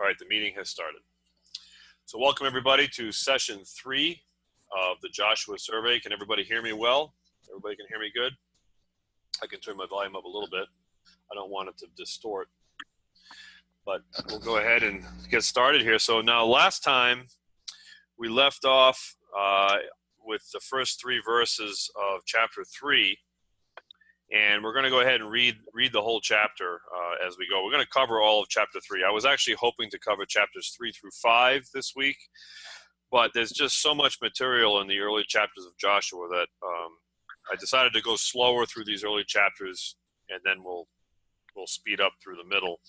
All right, the meeting has started. So welcome everybody to session 3 of the Joshua survey. Can everybody hear me well? Everybody can hear me good? I can turn my volume up a little bit. I don't want it to distort, but we'll go ahead and get started here. So now last time we left off with the first 3 verses of chapter 3, and we're going to go ahead and read the whole chapter as we go. We're going to cover all of chapter 3. I was actually hoping to cover chapters 3 through 5 this week, but there's just so much material in the early chapters of Joshua that I decided to go slower through these early chapters, and then we'll speed up through the middle.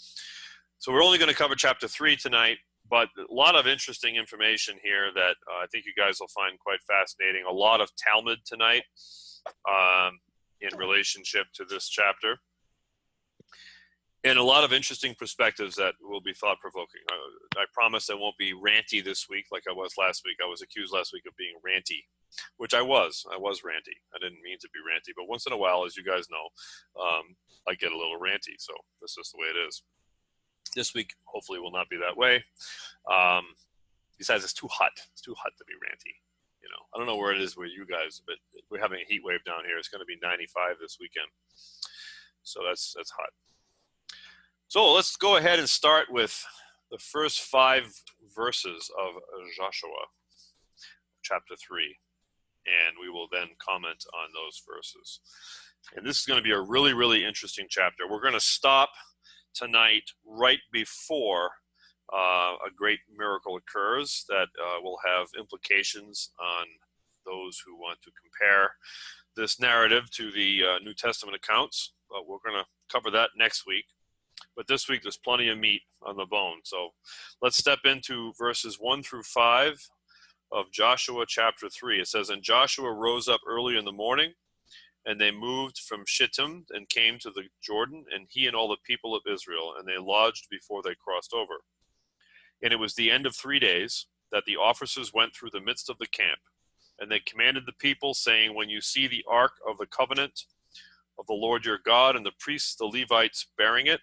So we're only going to cover chapter 3 tonight, but a lot of interesting information here that I think you guys will find quite fascinating. A lot of Talmud tonight in relationship to this chapter, and a lot of interesting perspectives that will be thought-provoking. I promise I won't be ranty this week like I was last week. I was accused last week of being ranty, which I was. I was ranty. I didn't mean to be ranty, but once in a while, as you guys know, I get a little ranty, so this is the way it is. This week, hopefully, will not be that way. Besides, it's too hot. It's too hot to be ranty. You know, I don't know where it is with you guys, but we're having a heat wave down here. It's going to be 95 this weekend, so that's hot. So let's go ahead and start with the first 5 verses of Joshua, chapter 3, and we will then comment on those verses. And this is going to be a really, really interesting chapter. We're going to stop tonight right before a great miracle occurs that will have implications on those who want to compare this narrative to the New Testament accounts, but we're going to cover that next week. But this week there's plenty of meat on the bone. So let's step into verses 1 through 5 of Joshua chapter 3. It says, "And Joshua rose up early in the morning, and they moved from Shittim and came to the Jordan, and he and all the people of Israel, and they lodged before they crossed over. And it was the end of 3 days that the officers went through the midst of the camp, and they commanded the people, saying, When you see the ark of the covenant of the Lord your God, and the priests, the Levites, bearing it,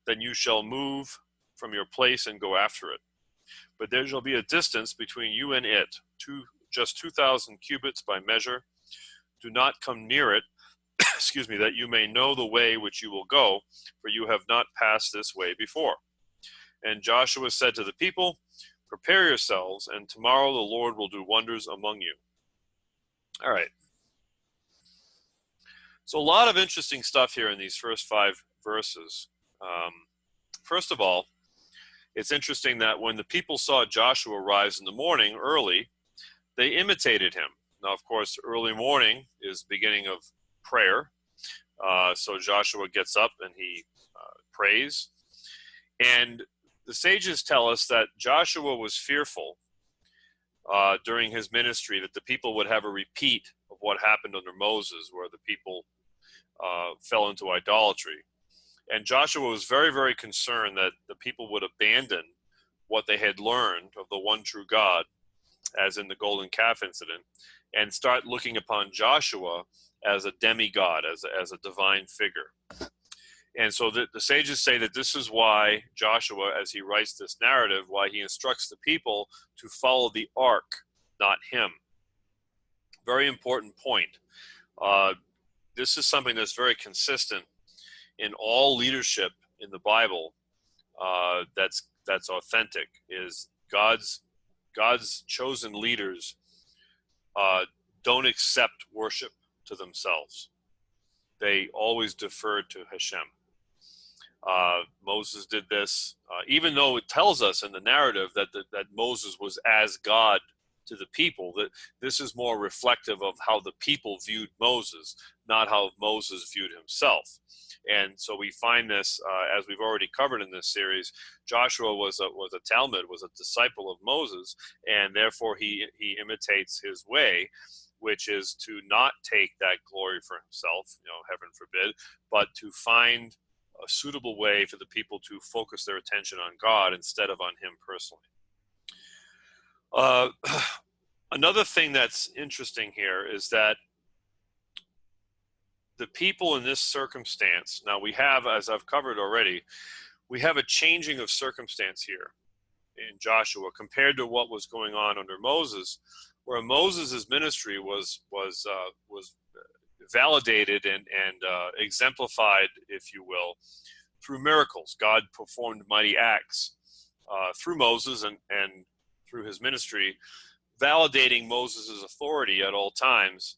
then you shall move from your place and go after it. But there shall be a distance between you and it, just 2,000 cubits by measure. Do not come near it, excuse me, that you may know the way which you will go, for you have not passed this way before. And Joshua said to the people, Prepare yourselves, and tomorrow the Lord will do wonders among you." All right. So a lot of interesting stuff here in these first 5 verses. First of all, it's interesting that when the people saw Joshua rise in the morning early, they imitated him. Now, of course, early morning is the beginning of prayer. So Joshua gets up and he prays. And the sages tell us that Joshua was fearful during his ministry that the people would have a repeat of what happened under Moses, where the people fell into idolatry. And Joshua was very, very concerned that the people would abandon what they had learned of the one true God, as in the golden calf incident, and start looking upon Joshua as a demigod, as a divine figure. And so the sages say that this is why Joshua, as he writes this narrative, why he instructs the people to follow the ark, not him. Very important point. This is something that's very consistent in all leadership in the Bible. That's authentic. Is God's chosen leaders don't accept worship to themselves. They always defer to Hashem. Moses did this, even though it tells us in the narrative that Moses was as God to the people. That this is more reflective of how the people viewed Moses, not how Moses viewed himself. And so we find this, as we've already covered in this series. Joshua was a Talmud, was a disciple of Moses, and therefore he imitates his way, which is to not take that glory for himself, heaven forbid, but to find a suitable way for the people to focus their attention on God instead of on him personally. Another thing that's interesting here is that the people in this circumstance, now we have, as I've covered already, we have a changing of circumstance here in Joshua compared to what was going on under Moses, where Moses' ministry was validated and exemplified, if you will, through miracles. God performed mighty acts through Moses and through his ministry, validating Moses' authority at all times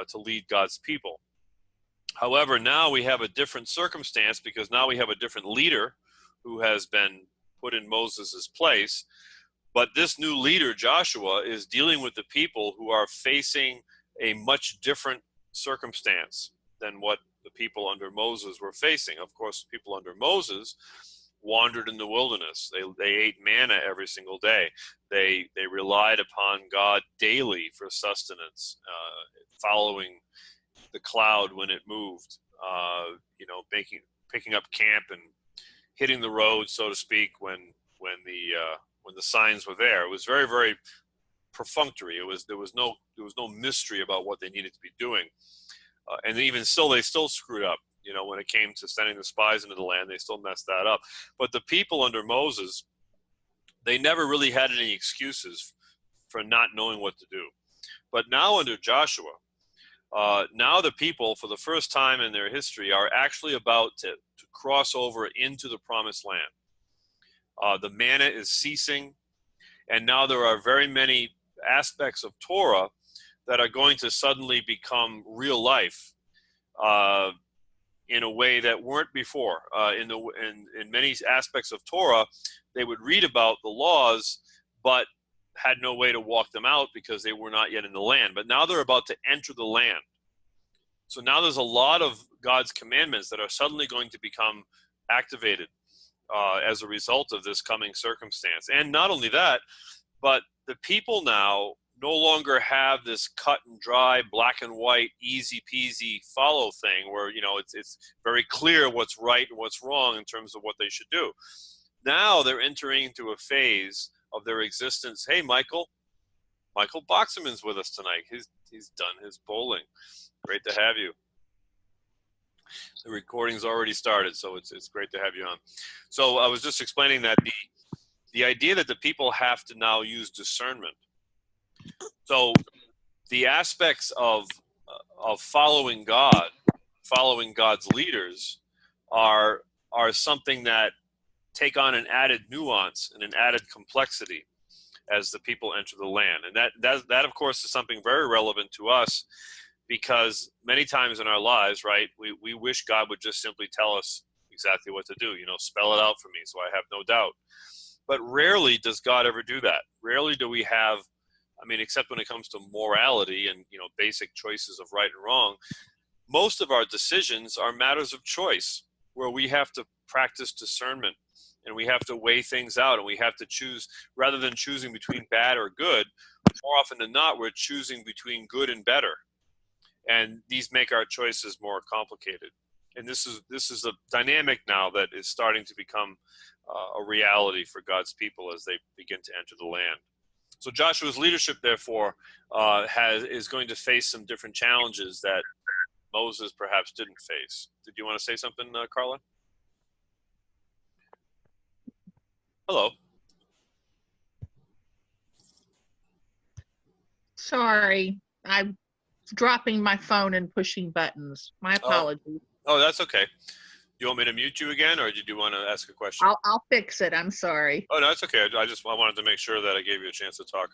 to lead God's people. However, now we have a different circumstance because now we have a different leader who has been put in Moses' place. But this new leader, Joshua, is dealing with the people who are facing a much different circumstance than what the people under Moses were facing. Of course, people under Moses wandered in the wilderness. They ate manna every single day. They relied upon God daily for sustenance, following the cloud when it moved, picking up camp and hitting the road, so to speak, when the signs were there. It was very, very perfunctory. There was no mystery about what they needed to be doing, and even still, they still screwed up. When it came to sending the spies into the land, they still messed that up. But the people under Moses, they never really had any excuses for not knowing what to do. But now under Joshua, now the people, for the first time in their history, are actually about to cross over into the promised land. The manna is ceasing, and now there are very many aspects of Torah that are going to suddenly become real life in a way that weren't before. In many aspects of Torah, they would read about the laws, but had no way to walk them out because they were not yet in the land. But now they're about to enter the land. So now there's a lot of God's commandments that are suddenly going to become activated as a result of this coming circumstance. And not only that, but the people now no longer have this cut and dry, black and white, easy peasy follow thing where, it's very clear what's right and what's wrong in terms of what they should do. Now they're entering into a phase of their existence. Hey, Michael Boxerman's with us tonight. He's done his bowling. Great to have you. The recording's already started, so it's great to have you on. So I was just explaining that the idea that the people have to now use discernment. So the aspects of following God, following God's leaders, are something that take on an added nuance and an added complexity as the people enter the land. And that of course is something very relevant to us, because many times in our lives, right, we wish God would just simply tell us exactly what to do, spell it out for me so I have no doubt. But rarely does God ever do that. Rarely do we have, except when it comes to morality and, basic choices of right and wrong, most of our decisions are matters of choice where we have to practice discernment and we have to weigh things out and we have to choose, rather than choosing between bad or good, more often than not, we're choosing between good and better. And these make our choices more complicated. And this is a dynamic now that is starting to become a reality for God's people as they begin to enter the land. So Joshua's leadership, therefore, is going to face some different challenges that Moses perhaps didn't face. Did you want to say something, Carla? Hello. Sorry, I'm dropping my phone and pushing buttons. My apologies. Oh, that's okay. You want me to mute you again, or did you want to ask a question? I'll fix it. I'm sorry. Oh, no, it's okay. I wanted to make sure that I gave you a chance to talk.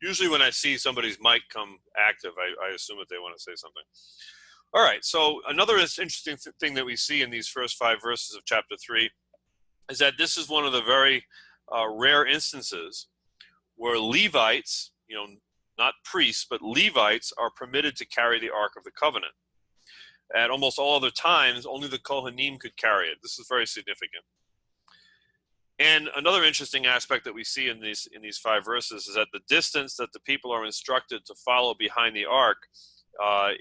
Usually when I see somebody's mic come active, I assume that they want to say something. All right, so another interesting thing that we see in these first 5 verses of chapter 3 is that this is one of the very rare instances where Levites, not priests, but Levites are permitted to carry the Ark of the Covenant. At almost all other times, only the Kohanim could carry it. This is very significant. And another interesting aspect that we see in these 5 verses is that the distance that the people are instructed to follow behind the Ark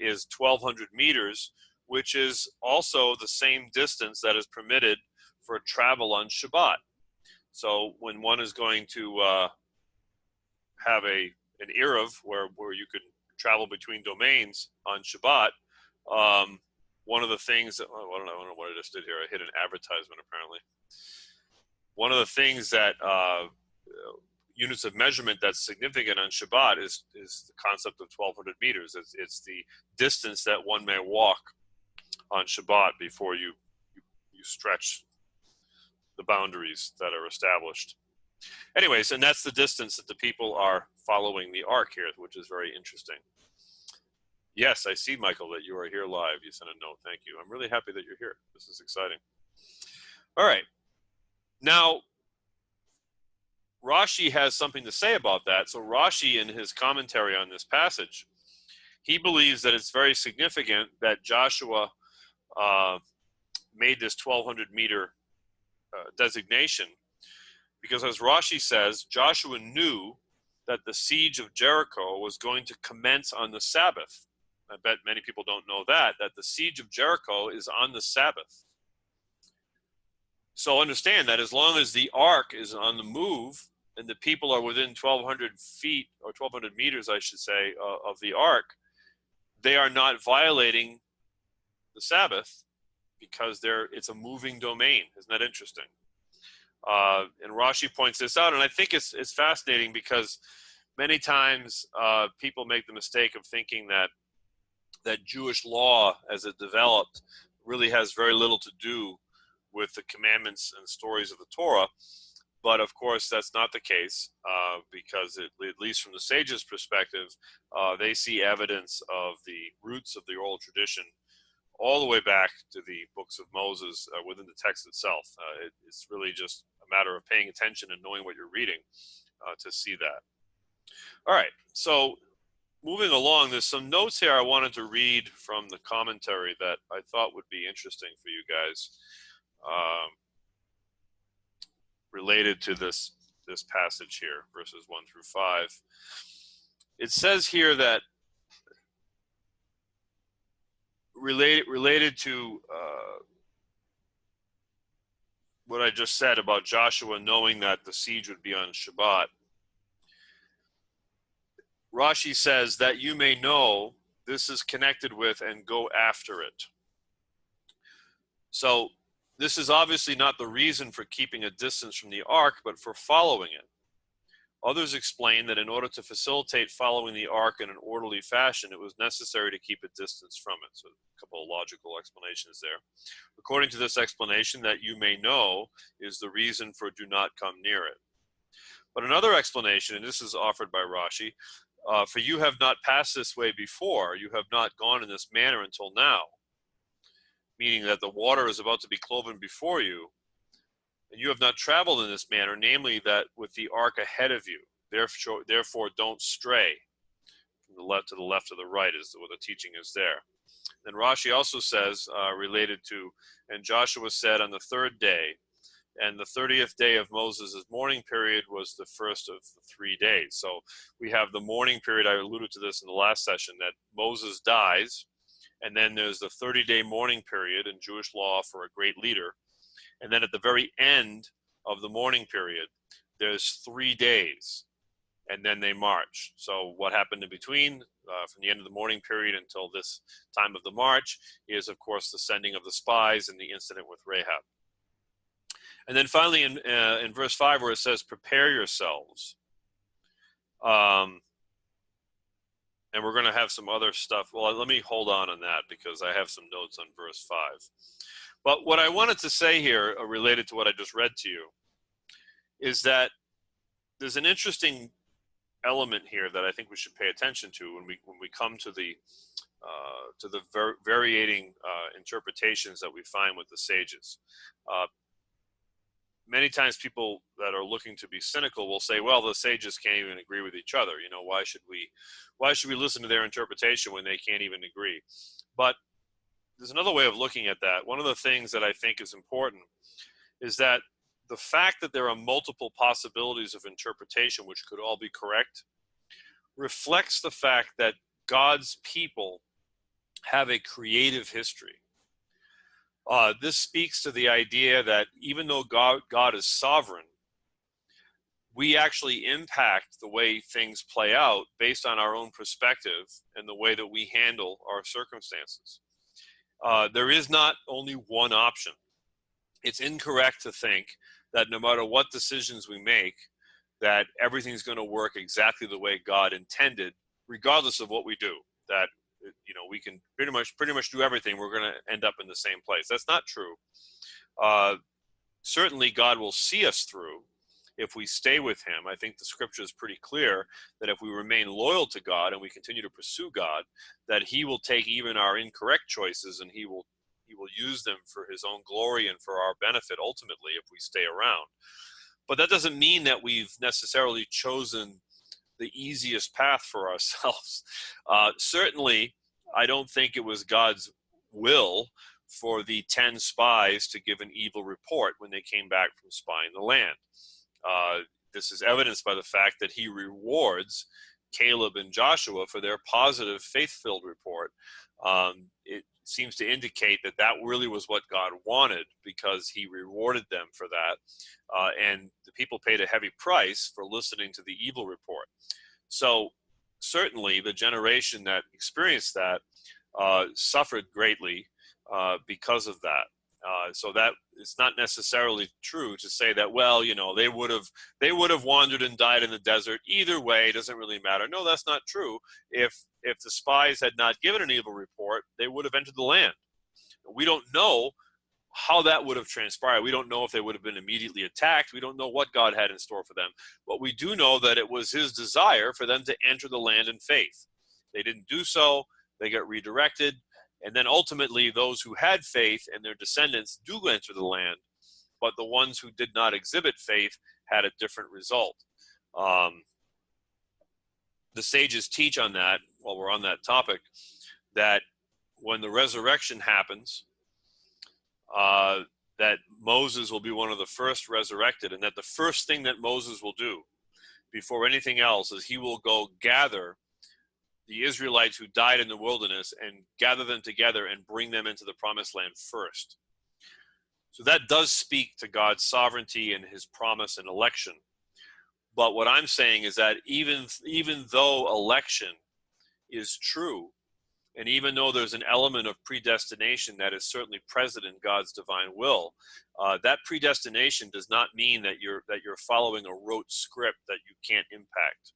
is 1,200 meters, which is also the same distance that is permitted for travel on Shabbat. So when one is going to have an Erev where you can travel between domains on Shabbat, one of the things that, I don't know what I just did here. I hit an advertisement apparently. One of the things that units of measurement that's significant on Shabbat is the concept of 1,200 meters. It's the distance that one may walk on Shabbat before you stretch the boundaries that are established. Anyways, and that's the distance that the people are following the ark here, which is very interesting. Yes, I see, Michael, that you are here live. You sent a note. Thank you. I'm really happy that you're here. This is exciting. All right. Now, Rashi has something to say about that. So Rashi, in his commentary on this passage, he believes that it's very significant that Joshua made this 1,200 meter designation, because as Rashi says, Joshua knew that the siege of Jericho was going to commence on the Sabbath. I bet many people don't know that the siege of Jericho is on the Sabbath. So understand that as long as the ark is on the move and the people are within 1,200 feet, or 1,200 meters, I should say, of the ark, they are not violating the Sabbath because it's a moving domain. Isn't that interesting? And Rashi points this out, and I think it's fascinating because many times people make the mistake of thinking that Jewish law, as it developed, really has very little to do with the commandments and stories of the Torah. But of course, that's not the case, because at least from the sages' perspective, they see evidence of the roots of the oral tradition all the way back to the books of Moses within the text itself. It's really just a matter of paying attention and knowing what you're reading to see that. All right, so moving along, there's some notes here I wanted to read from the commentary that I thought would be interesting for you guys, related to this passage here, verses 1 through 5. It says here that related to what I just said about Joshua knowing that the siege would be on Shabbat, Rashi says that you may know this is connected with and go after it. So this is obviously not the reason for keeping a distance from the ark, but for following it. Others explain that in order to facilitate following the ark in an orderly fashion, it was necessary to keep a distance from it. So a couple of logical explanations there. According to this explanation, that you may know is the reason for do not come near it. But another explanation, and this is offered by Rashi, for you have not passed this way before, you have not gone in this manner until now, meaning that the water is about to be cloven before you, and you have not traveled in this manner, namely that with the ark ahead of you. Therefore don't stray from the left to the left or the right, is what the teaching is there. Then Rashi also says, related to, and Joshua said on the third day, and the 30th day of Moses' mourning period was the first of the 3 days. So we have the mourning period, I alluded to this in the last session, that Moses dies, and then there's the 30-day mourning period in Jewish law for a great leader. And then at the very end of the mourning period, there's 3 days, and then they march. So what happened in between, from the end of the mourning period until this time of the march, is, of course, the sending of the spies and the incident with Rahab. And then finally in verse 5, where it says, prepare yourselves. And we're going to have some other stuff. Well, let me hold on that because I have some notes on verse 5. But what I wanted to say here, related to what I just read to you, is that there's an interesting element here that I think we should pay attention to when we come to the varying interpretations that we find with the sages. Many times people that are looking to be cynical will say, well, the sages can't even agree with each other. You know, why should we listen to their interpretation when they can't even agree? But there's another way of looking at that. One of the things that I think is important is that the fact that there are multiple possibilities of interpretation, which could all be correct, reflects the fact that God's people have a creative history. This speaks to the idea that even though God is sovereign, we actually impact the way things play out based on our own perspective and the way that we handle our circumstances. There is not only one option. It's incorrect to think that no matter what decisions we make, that everything's going to work exactly the way God intended, regardless of what we do. That we can pretty much do everything. We're going to end up in the same place. That's not true. Certainly, God will see us through if we stay with Him. I think the Scripture is pretty clear that if we remain loyal to God and we continue to pursue God, that He will take even our incorrect choices and He will use them for His own glory and for our benefit ultimately if we stay around. But that doesn't mean that we've necessarily chosen the easiest path for ourselves. Certainly, I don't think it was God's will for the 10 spies to give an evil report when they came back from spying the land. This is evidenced by the fact that He rewards Caleb and Joshua for their positive, faith-filled report. It seems to indicate that that really was what God wanted, because He rewarded them for that. And the people paid a heavy price for listening to the evil report. So certainly the generation that experienced that suffered greatly because of that. So that it's not necessarily true to say that, well, they would have wandered and died in the desert. Either way, it doesn't really matter. No, that's not true. If the spies had not given an evil report, they would have entered the land. We don't know how that would have transpired. We don't know if they would have been immediately attacked. We don't know what God had in store for them. But we do know that it was His desire for them to enter the land in faith. They didn't do so. They got redirected. And then ultimately, those who had faith and their descendants do enter the land, but the ones who did not exhibit faith had a different result. The sages teach on that, while we're on that topic, that when the resurrection happens, that Moses will be one of the first resurrected, and that the first thing that Moses will do before anything else is he will go gather the Israelites who died in the wilderness and gather them together and bring them into the promised land first. So that does speak to God's sovereignty and His promise and election. But what I'm saying is that even though election is true, and even though there's an element of predestination that is certainly present in God's divine will, that predestination does not mean that you're following a rote script that you can't impact.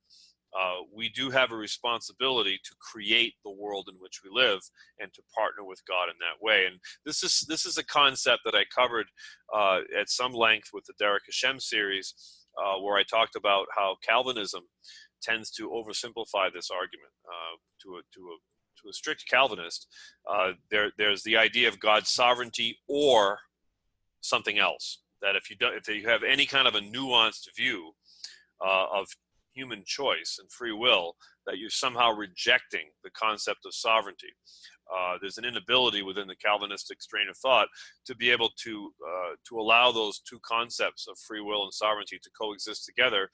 We do have a responsibility to create the world in which we live and to partner with God in that way. And this is a concept that I covered at some length with the Derek Hashem series, where I talked about how Calvinism tends to oversimplify this argument. To a strict Calvinist, there's the idea of God's sovereignty or something else. That if you have any kind of a nuanced view of human choice and free will, that you're somehow rejecting the concept of sovereignty. There's an inability within the Calvinistic strain of thought to be able to allow those two concepts of free will and sovereignty to coexist together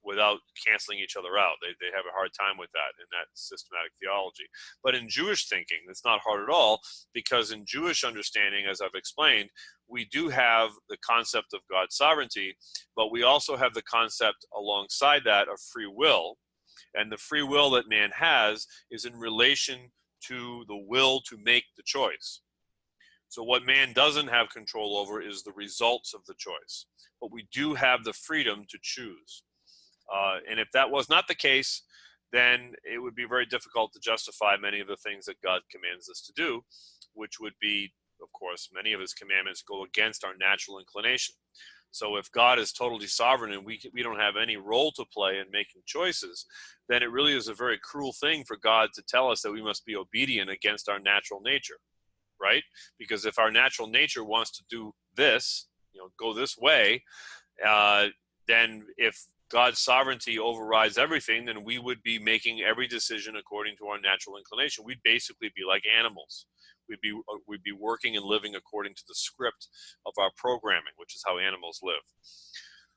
without canceling each other out. They have a hard time with that in that systematic theology. But in Jewish thinking, it's not hard at all, because in Jewish understanding, as I've explained, we do have the concept of God's sovereignty, but we also have the concept alongside that of free will. And the free will that man has is in relation to the will to make the choice. So what man doesn't have control over is the results of the choice. But we do have the freedom to choose. And if that was not the case, then it would be very difficult to justify many of the things that God commands us to do, which would be, of course, many of His commandments go against our natural inclination. So if God is totally sovereign and we don't have any role to play in making choices, then it really is a very cruel thing for God to tell us that we must be obedient against our natural nature, right? Because if our natural nature wants to do this, go this way, then if God's sovereignty overrides everything, then we would be making every decision according to our natural inclination. We'd basically be like animals. We'd be working and living according to the script of our programming, which is how animals live.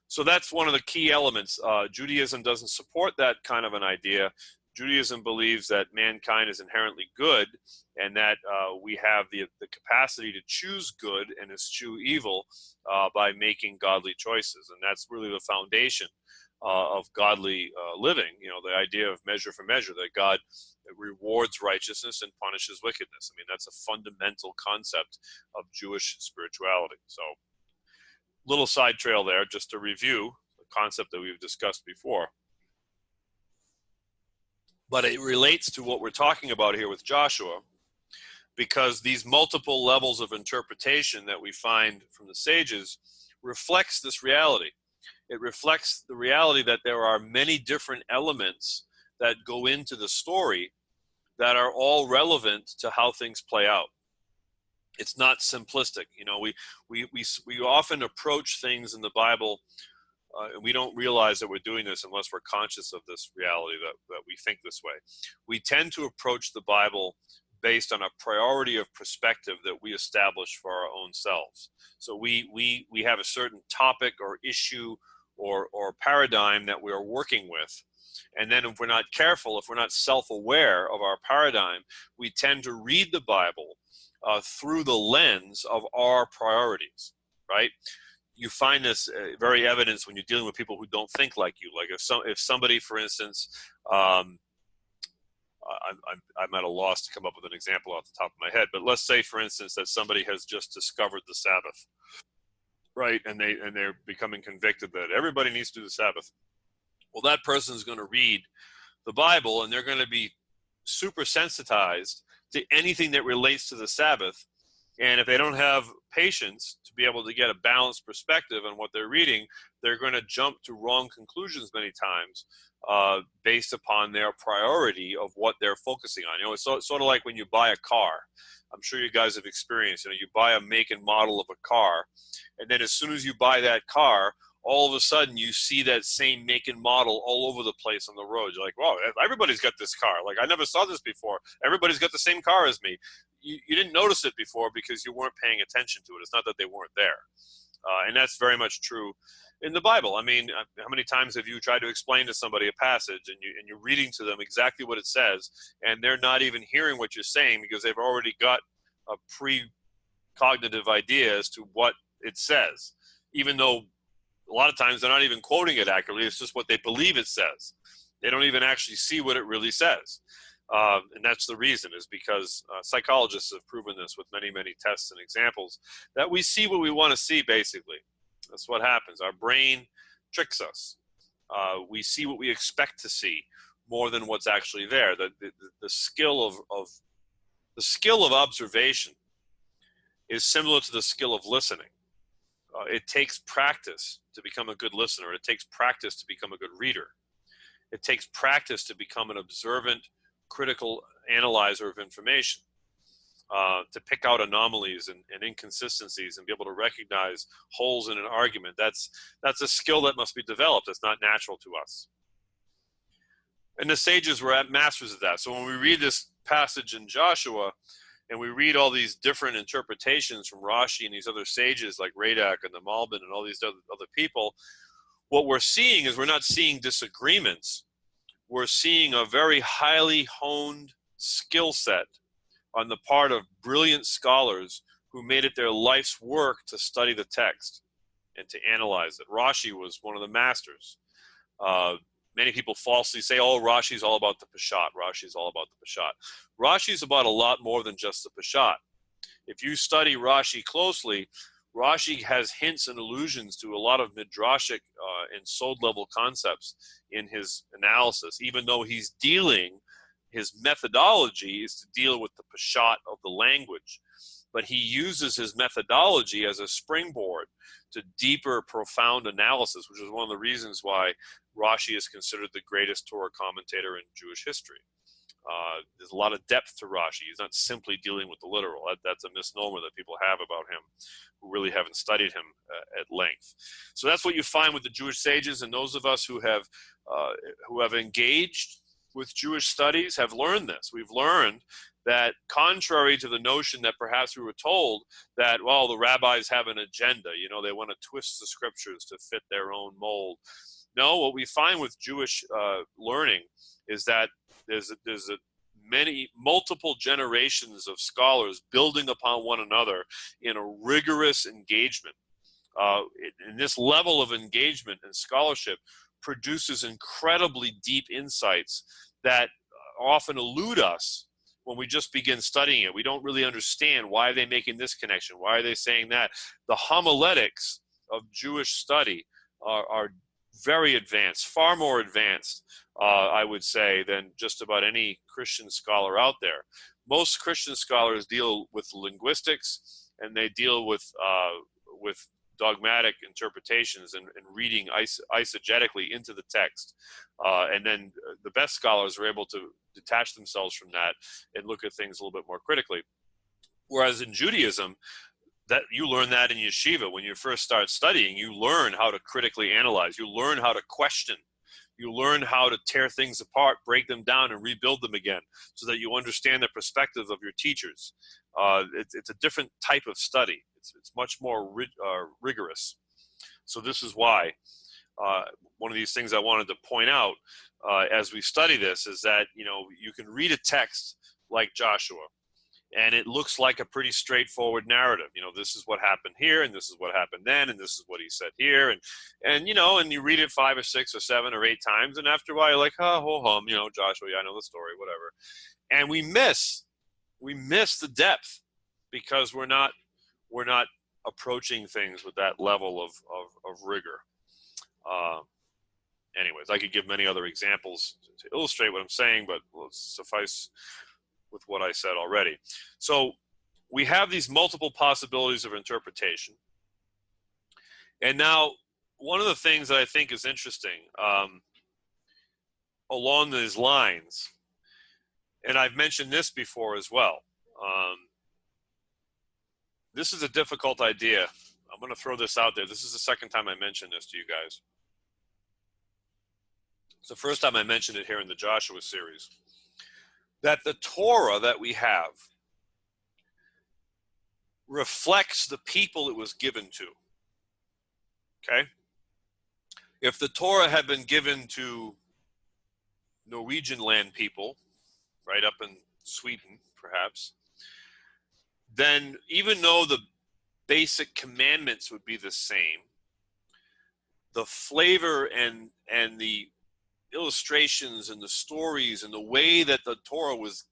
So that's one of the key elements. Judaism doesn't support that kind of an idea. Judaism believes that mankind is inherently good, and that we have the capacity to choose good and eschew evil by making godly choices. And that's really the foundation of godly living. You know, the idea of measure for measure, that God rewards righteousness and punishes wickedness. I mean, that's a fundamental concept of Jewish spirituality. So, little side trail there, just to review the concept that we've discussed before. But it relates to what we're talking about here with Joshua, because these multiple levels of interpretation that we find from the sages reflects this reality. It reflects the reality that there are many different elements that go into the story that are all relevant to how things play out. It's not simplistic. You know, we often approach things in the Bible, and we don't realize that we're doing this unless we're conscious of this reality that we think this way. We tend to approach the Bible based on a priority of perspective that we establish for our own selves. So we have a certain topic or issue or paradigm that we are working with. And then if we're not careful, if we're not self-aware of our paradigm, we tend to read the Bible through the lens of our priorities, right? You find this very evident when you're dealing with people who don't think like you. Like if somebody, for instance, I'm at a loss to come up with an example off the top of my head, but let's say, for instance, that somebody has just discovered the Sabbath, right? And they're becoming convicted that everybody needs to do the Sabbath. Well, that person's going to read the Bible, and they're going to be super sensitized to anything that relates to the Sabbath. And if they don't have patience to be able to get a balanced perspective on what they're reading, they're going to jump to wrong conclusions many times based upon their priority of what they're focusing on. You know, it's sort of like when you buy a car. I'm sure you guys have experienced, you know, you buy a make and model of a car, and then as soon as you buy that car, all of a sudden you see that same make and model all over the place on the road. You're like, wow, everybody's got this car. Like, I never saw this before. Everybody's got the same car as me. You didn't notice it before because you weren't paying attention to it. It's not that they weren't there. And that's very much true in the Bible. I mean, how many times have you tried to explain to somebody a passage and you're reading to them exactly what it says, and they're not even hearing what you're saying because they've already got a precognitive idea as to what it says, even though a lot of times they're not even quoting it accurately. It's just what they believe it says. They don't even actually see what it really says. And that's the reason, is because psychologists have proven this with many, many tests and examples, that we see what we want to see, basically. That's what happens. Our brain tricks us. We see what we expect to see more than what's actually there. The skill of observation is similar to the skill of listening. It takes practice to become a good listener. It takes practice to become a good reader. It takes practice to become an observant, critical analyzer of information, to pick out anomalies and inconsistencies and be able to recognize holes in an argument. That's a skill that must be developed. It's not natural to us. And the sages were masters of that. So when we read this passage in Joshua, and we read all these different interpretations from Rashi and these other sages like Radak and the Malbim and all these other people, what we're seeing is we're not seeing disagreements. We're seeing a very highly honed skill set on the part of brilliant scholars who made it their life's work to study the text and to analyze it. Rashi was one of the masters. Many people falsely say, oh, Rashi's all about the Peshat. Rashi's all about the Peshat. Rashi's about a lot more than just the Peshat. If you study Rashi closely, Rashi has hints and allusions to a lot of midrashic and sod-level concepts in his analysis, even though his methodology is to deal with the Peshat of the language. But he uses his methodology as a springboard to deeper, profound analysis, which is one of the reasons why Rashi is considered the greatest Torah commentator in Jewish history. There's a lot of depth to Rashi. He's not simply dealing with the literal. That's a misnomer that people have about him who really haven't studied him at length. So that's what you find with the Jewish sages, and those of us who have engaged with Jewish studies have learned this. We've learned that contrary to the notion that perhaps we were told that, well, the rabbis have an agenda, you know, they want to twist the scriptures to fit their own mold. No, what we find with Jewish learning is that there's multiple generations of scholars building upon one another in a rigorous engagement. And this level of engagement and scholarship produces incredibly deep insights that often elude us when we just begin studying it. We don't really understand why they're making this connection. Why are they saying that? The homiletics of Jewish study are very advanced, far more advanced, I would say, than just about any Christian scholar out there. Most Christian scholars deal with linguistics, and they deal with dogmatic interpretations and reading eisegetically into the text. And then the best scholars are able to detach themselves from that and look at things a little bit more critically. Whereas in Judaism, that you learn that in yeshiva. When you first start studying, you learn how to critically analyze. You learn how to question. You learn how to tear things apart, break them down, and rebuild them again so that you understand the perspective of your teachers. It's a different type of study. It's much more rigorous. So this is why one of these things I wanted to point out as we study this is that, you can read a text like Joshua, and it looks like a pretty straightforward narrative. This is what happened here, and this is what happened then, and this is what he said here, and you read it 5 or 6 or 7 or 8 times, and after a while you're like, oh, ho hum, Joshua, yeah, I know the story, whatever. And we miss the depth because we're not approaching things with that level of rigor. Anyways, I could give many other examples to illustrate what I'm saying, but let's suffice with what I said already. So we have these multiple possibilities of interpretation. And now, one of the things that I think is interesting along these lines, and I've mentioned this before as well, this is a difficult idea. I'm going to throw this out there. This is the second time I mentioned this to you guys. It's the first time I mentioned it here in the Joshua series. That the Torah that we have reflects the people it was given to. Okay? If the Torah had been given to Norwegian land people, right up in Sweden, perhaps, then even though the basic commandments would be the same, the flavor and the illustrations and the stories and the way that the Torah was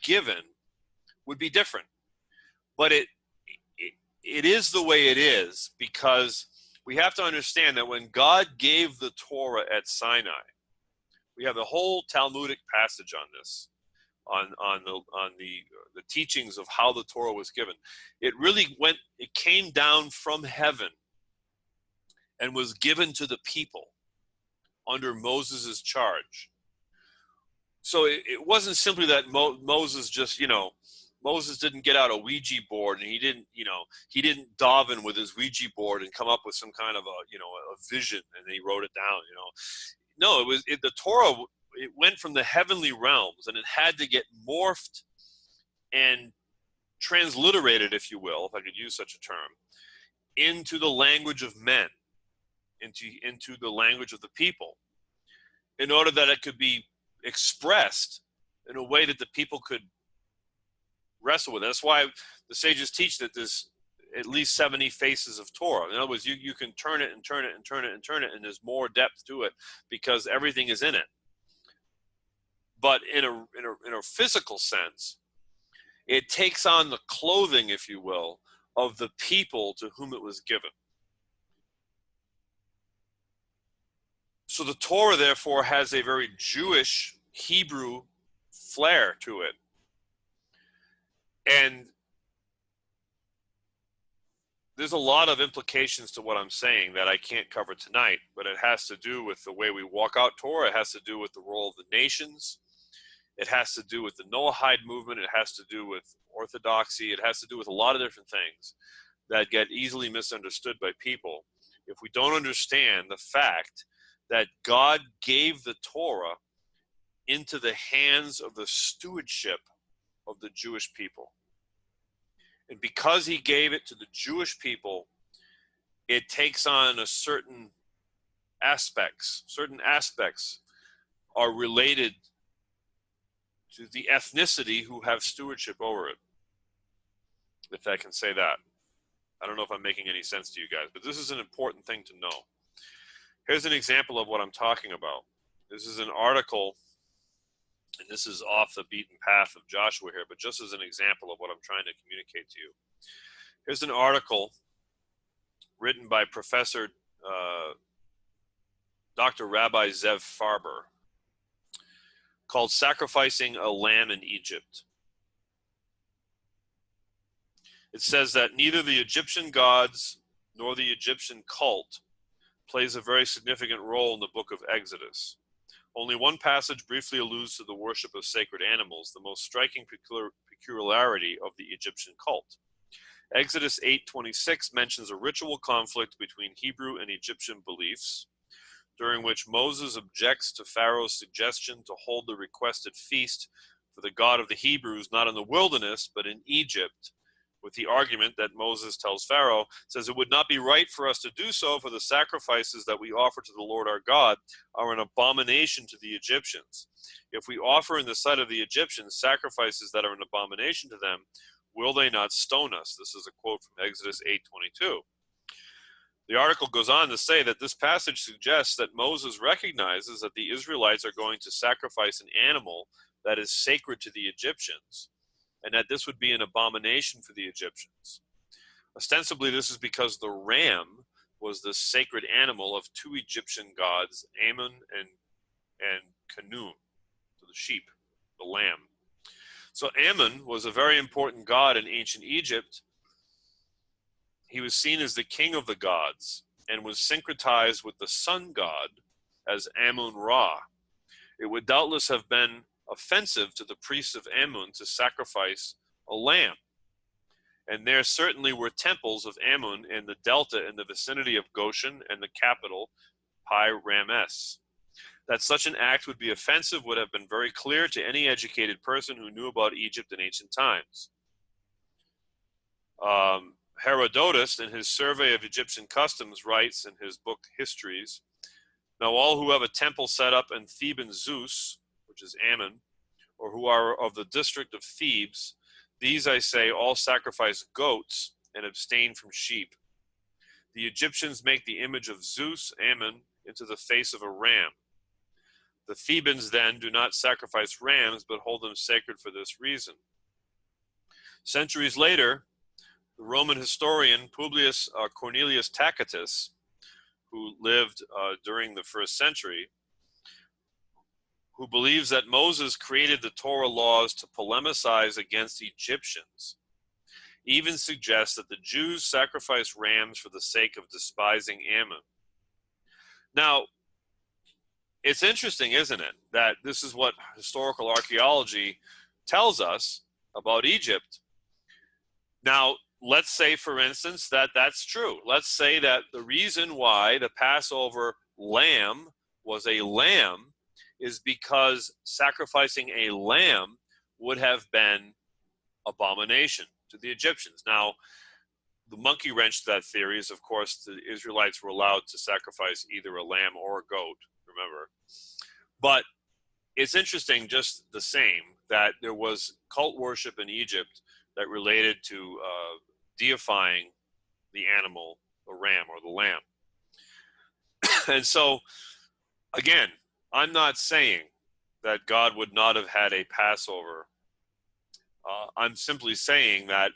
given would be different. But it is the way it is because we have to understand that when God gave the Torah at Sinai, we have a whole Talmudic passage on this, on the teachings of how the Torah was given. It came down from heaven and was given to the people under Moses' charge. So it wasn't simply that Moses just, Moses didn't get out a Ouija board and he didn't daven with his Ouija board and come up with some kind of a vision and he wrote it down, No, the Torah, it went from the heavenly realms and it had to get morphed and transliterated, if you will, if I could use such a term, into the language of men, into the language of the people, in order that it could be expressed in a way that the people could wrestle with it. That's why the sages teach that there's at least 70 faces of Torah. In other words, you can turn it and turn it and turn it and turn it, and there's more depth to it because everything is in it. But in a physical sense, it takes on the clothing, if you will, of the people to whom it was given. So the Torah, therefore, has a very Jewish, Hebrew flair to it. And there's a lot of implications to what I'm saying that I can't cover tonight, but it has to do with the way we walk out Torah. It has to do with the role of the nations. It has to do with the Noahide movement. It has to do with orthodoxy. It has to do with a lot of different things that get easily misunderstood by people if we don't understand the fact that God gave the Torah into the hands of the stewardship of the Jewish people. And because he gave it to the Jewish people, it takes on a certain aspects. Certain aspects are related to the ethnicity who have stewardship over it, if I can say that. I don't know if I'm making any sense to you guys, but this is an important thing to know. Here's an example of what I'm talking about. This is an article, and this is off the beaten path of Joshua here, but just as an example of what I'm trying to communicate to you. Here's an article written by Professor Dr. Rabbi Zev Farber called Sacrificing a Lamb in Egypt. It says that neither the Egyptian gods nor the Egyptian cult plays a very significant role in the book of Exodus. Only one passage briefly alludes to the worship of sacred animals, the most striking peculiarity of the Egyptian cult. Exodus 8:26 mentions a ritual conflict between Hebrew and Egyptian beliefs, during which Moses objects to Pharaoh's suggestion to hold the requested feast for the God of the Hebrews not in the wilderness, but in Egypt, with the argument that Moses tells Pharaoh, says it would not be right for us to do so, for the sacrifices that we offer to the Lord our God are an abomination to the Egyptians. If we offer in the sight of the Egyptians sacrifices that are an abomination to them, will they not stone us? This is a quote from Exodus 8:22. The article goes on to say that this passage suggests that Moses recognizes that the Israelites are going to sacrifice an animal that is sacred to the Egyptians, and that this would be an abomination for the Egyptians. Ostensibly, this is because the ram was the sacred animal of two Egyptian gods, Ammon and Canaan, so the sheep, the lamb. So Ammon was a very important god in ancient Egypt. He was seen as the king of the gods and was syncretized with the sun god as Amun-Ra. It would doubtless have been offensive to the priests of Amun to sacrifice a lamb. And there certainly were temples of Amun in the delta in the vicinity of Goshen and the capital, Pi Ramses. That such an act would be offensive would have been very clear to any educated person who knew about Egypt in ancient times. Herodotus, in his survey of Egyptian customs, writes in his book Histories, "Now all who have a temple set up in Theban Zeus, which is Ammon, or who are of the district of Thebes, these, I say, all sacrifice goats and abstain from sheep. The Egyptians make the image of Zeus, Ammon, into the face of a ram. The Thebans then do not sacrifice rams, but hold them sacred for this reason." Centuries later, the Roman historian Publius Cornelius Tacitus, who lived during the first century, who believes that Moses created the Torah laws to polemicize against Egyptians, even suggests that the Jews sacrificed rams for the sake of despising Ammon. Now, it's interesting, isn't it, that this is what historical archaeology tells us about Egypt. Now, let's say, for instance, that that's true. Let's say that the reason why the Passover lamb was a lamb is because sacrificing a lamb would have been abomination to the Egyptians. Now, the monkey wrench to that theory is, of course, the Israelites were allowed to sacrifice either a lamb or a goat, remember. But it's interesting just the same that there was cult worship in Egypt that related to deifying the animal, the ram or the lamb. And so, again, I'm not saying that God would not have had a Passover. I'm simply saying that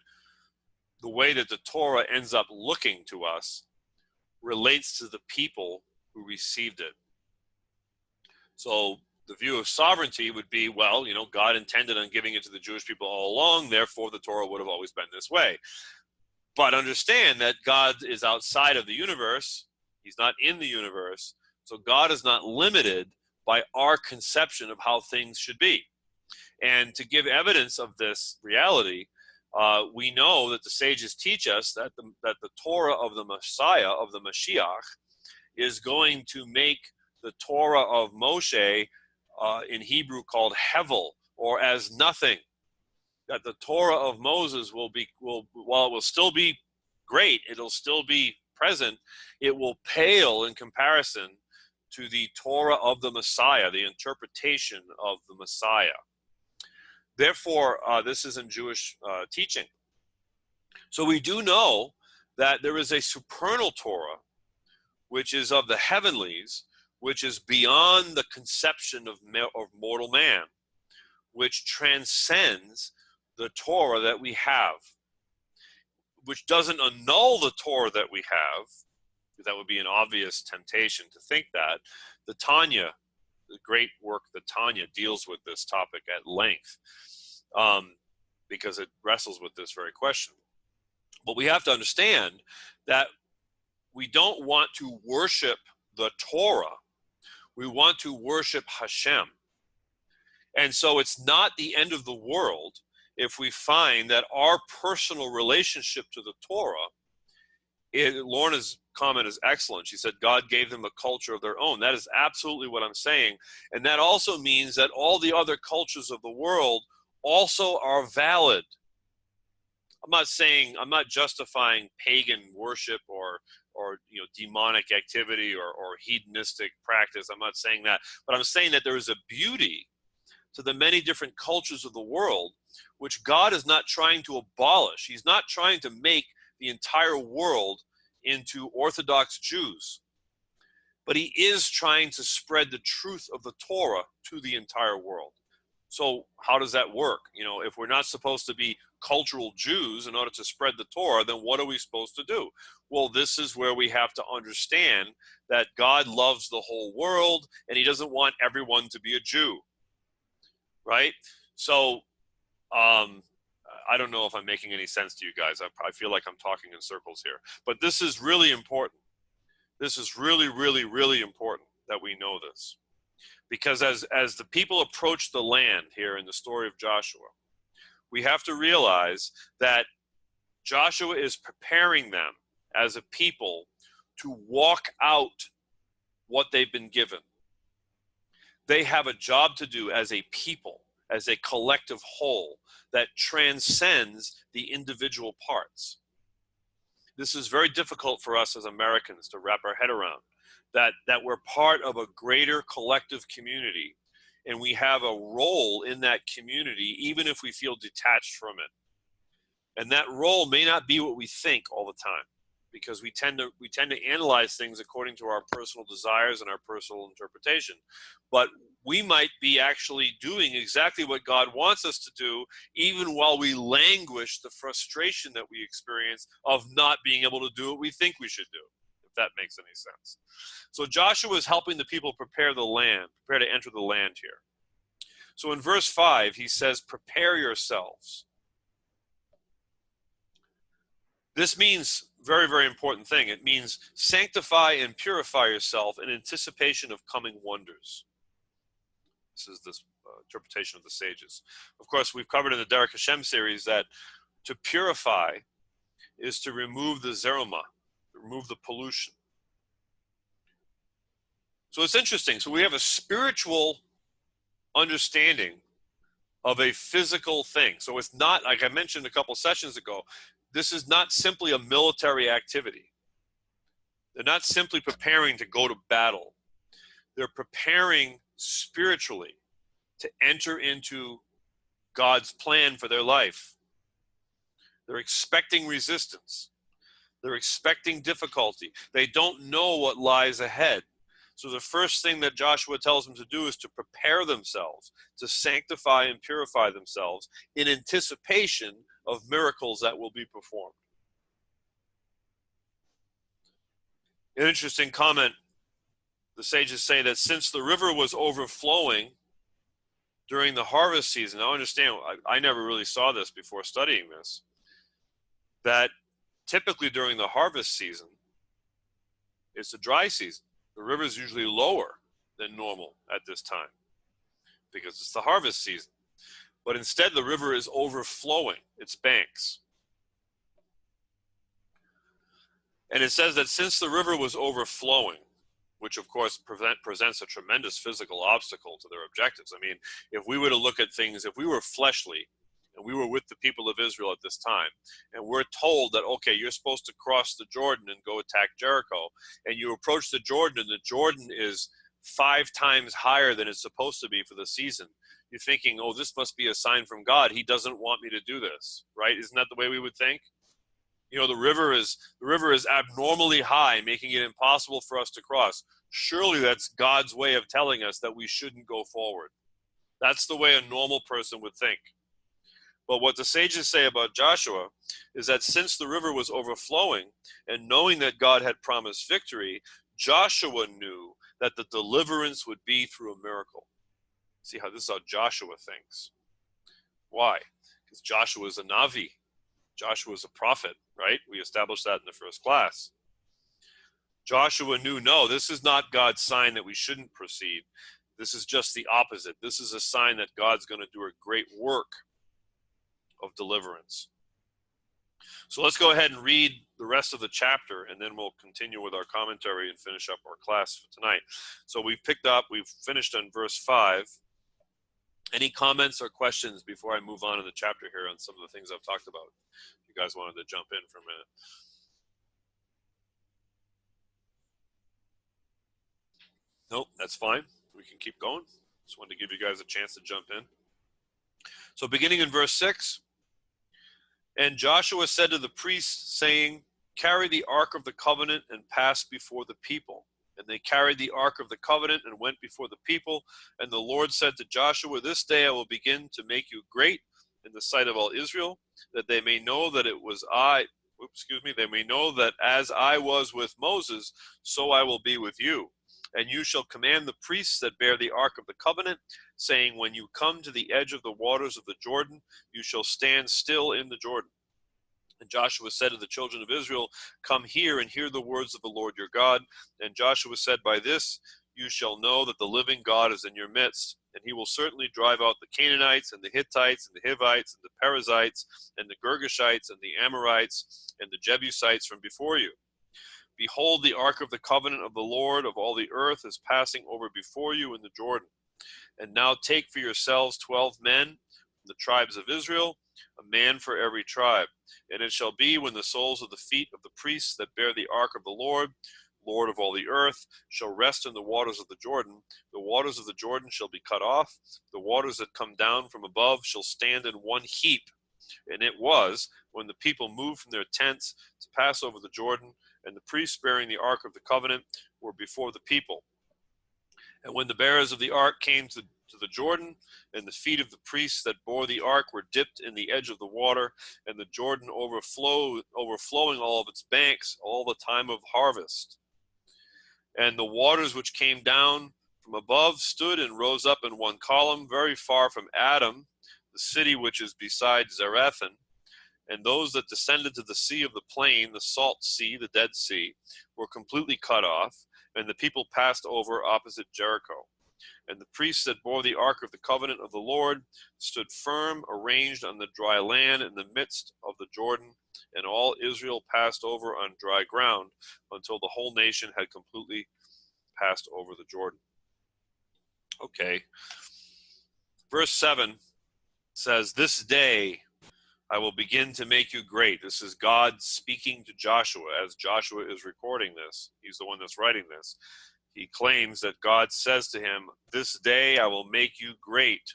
the way that the Torah ends up looking to us relates to the people who received it. So the view of sovereignty would be, well, you know, God intended on giving it to the Jewish people all along, therefore the Torah would have always been this way. But understand that God is outside of the universe. He's not in the universe. So God is not limited by our conception of how things should be. And to give evidence of this reality, we know that the sages teach us that the Torah of the Messiah, of the Mashiach, is going to make the Torah of Moshe, in Hebrew called Hevel, or as nothing. That the Torah of Moses while it will still be great, it'll still be present, it will pale in comparison to the Torah of the Messiah, the interpretation of the Messiah. Therefore, this is in Jewish teaching. So we do know that there is a supernal Torah which is of the heavenlies, which is beyond the conception of mortal man, which transcends the Torah that we have, which doesn't annul the Torah that we have. That would be an obvious temptation to think that. The Tanya, the great work, the Tanya, deals with this topic at length because it wrestles with this very question. But we have to understand that we don't want to worship the Torah. We want to worship Hashem. And so it's not the end of the world if we find that our personal relationship to the Torah, Lorna's comment is excellent. She said God gave them a culture of their own. That is absolutely what I'm saying. And that also means that all the other cultures of the world also are valid. I'm not justifying pagan worship or demonic activity or hedonistic practice. I'm not saying that. But I'm saying that there is a beauty to the many different cultures of the world which God is not trying to abolish. He's not trying to make the entire world into Orthodox Jews. But he is trying to spread the truth of the Torah to the entire world. So how does that work? If we're not supposed to be cultural Jews in order to spread the Torah, then what are we supposed to do? Well, this is where we have to understand that God loves the whole world and he doesn't want everyone to be a Jew, right? So I don't know if I'm making any sense to you guys. I feel like I'm talking in circles here. But this is really important. This is really, really, really important that we know this. Because as the people approach the land here in the story of Joshua, we have to realize that Joshua is preparing them as a people to walk out what they've been given. They have a job to do as a people, as a collective whole that transcends the individual parts. This is very difficult for us as Americans to wrap our head around, that we're part of a greater collective community and we have a role in that community even if we feel detached from it. And that role may not be what we think all the time, because we tend to analyze things according to our personal desires and our personal interpretation. But we might be actually doing exactly what God wants us to do, even while we languish the frustration that we experience of not being able to do what we think we should do, if that makes any sense. So Joshua is helping the people prepare to enter the land here. So in verse 5, he says, prepare yourselves. This means very, very important thing. It means sanctify and purify yourself in anticipation of coming wonders. This is this interpretation of the sages. Of course, we've covered in the Derek Hashem series that to purify is to remove the zeroma, to remove the pollution. So it's interesting. So we have a spiritual understanding of a physical thing. So it's not, like I mentioned a couple sessions ago, this is not simply a military activity. They're not simply preparing to go to battle. They're preparing spiritually to enter into God's plan for their life. They're expecting resistance. They're expecting difficulty. They don't know what lies ahead. So the first thing that Joshua tells them to do is to prepare themselves, to sanctify and purify themselves in anticipation of miracles that will be performed. An interesting comment, the sages say that since the river was overflowing during the harvest season, I understand, I never really saw this before studying this, that typically during the harvest season, it's a dry season. The river is usually lower than normal at this time because it's the harvest season. But instead, the river is overflowing its banks. And it says that since the river was overflowing, which of course presents a tremendous physical obstacle to their objectives. I mean, if we were to look at things, if we were fleshly, and we were with the people of Israel at this time, and we're told that, okay, you're supposed to cross the Jordan and go attack Jericho, and you approach the Jordan, and the Jordan is 5 times higher than it's supposed to be for the season. You're thinking, oh, this must be a sign from God. He doesn't want me to do this, right? Isn't that the way we would think? You know, the river is abnormally high, making it impossible for us to cross. Surely that's God's way of telling us that we shouldn't go forward. That's the way a normal person would think. But what the sages say about Joshua is that since the river was overflowing, and knowing that God had promised victory, Joshua knew that the deliverance would be through a miracle. See how this is how Joshua thinks. Why? Because Joshua is a Navi. Joshua is a prophet, right? We established that in the first class. Joshua knew, no, this is not God's sign that we shouldn't proceed. This is just the opposite. This is a sign that God's going to do a great work of deliverance. So let's go ahead and read the rest of the chapter, and then we'll continue with our commentary and finish up our class for tonight. So we've finished on verse 5. Any comments or questions before I move on in the chapter here on some of the things I've talked about? If you guys wanted to jump in for a minute. Nope, that's fine. We can keep going. Just wanted to give you guys a chance to jump in. So beginning in verse 6, and Joshua said to the priests, saying, carry the ark of the covenant and pass before the people. And they carried the ark of the covenant and went before the people. And the Lord said to Joshua, this day I will begin to make you great in the sight of all Israel, that they may know that it was they may know that as I was with Moses, so I will be with you. And you shall command the priests that bear the ark of the covenant, saying, when you come to the edge of the waters of the Jordan, you shall stand still in the Jordan. And Joshua said to the children of Israel, come here and hear the words of the Lord your God. And Joshua said, by this you shall know that the living God is in your midst. And he will certainly drive out the Canaanites and the Hittites and the Hivites and the Perizzites and the Girgashites and the Amorites and the Jebusites from before you. Behold, the ark of the covenant of the Lord of all the earth is passing over before you in the Jordan. And now take for yourselves 12 men from the tribes of Israel, a man for every tribe. And it shall be when the soles of the feet of the priests that bear the ark of the Lord, Lord of all the earth, shall rest in the waters of the Jordan, the waters of the Jordan shall be cut off, the waters that come down from above shall stand in one heap. And it was, when the people moved from their tents to pass over the Jordan, and the priests bearing the ark of the covenant were before the people. And when the bearers of the ark came to the Jordan, and the feet of the priests that bore the ark were dipped in the edge of the water, and the Jordan overflowing all of its banks all the time of harvest. And the waters which came down from above stood and rose up in one column, very far from Adam, the city which is beside Zarethan. And those that descended to the sea of the plain, the salt sea, the Dead Sea, were completely cut off, and the people passed over opposite Jericho. And the priests that bore the ark of the covenant of the Lord stood firm, arranged on the dry land in the midst of the Jordan, and all Israel passed over on dry ground until the whole nation had completely passed over the Jordan. Okay. Verse 7 says, this day I will begin to make you great. This is God speaking to Joshua as Joshua is recording this. He's the one that's writing this. He claims that God says to him, this day I will make you great.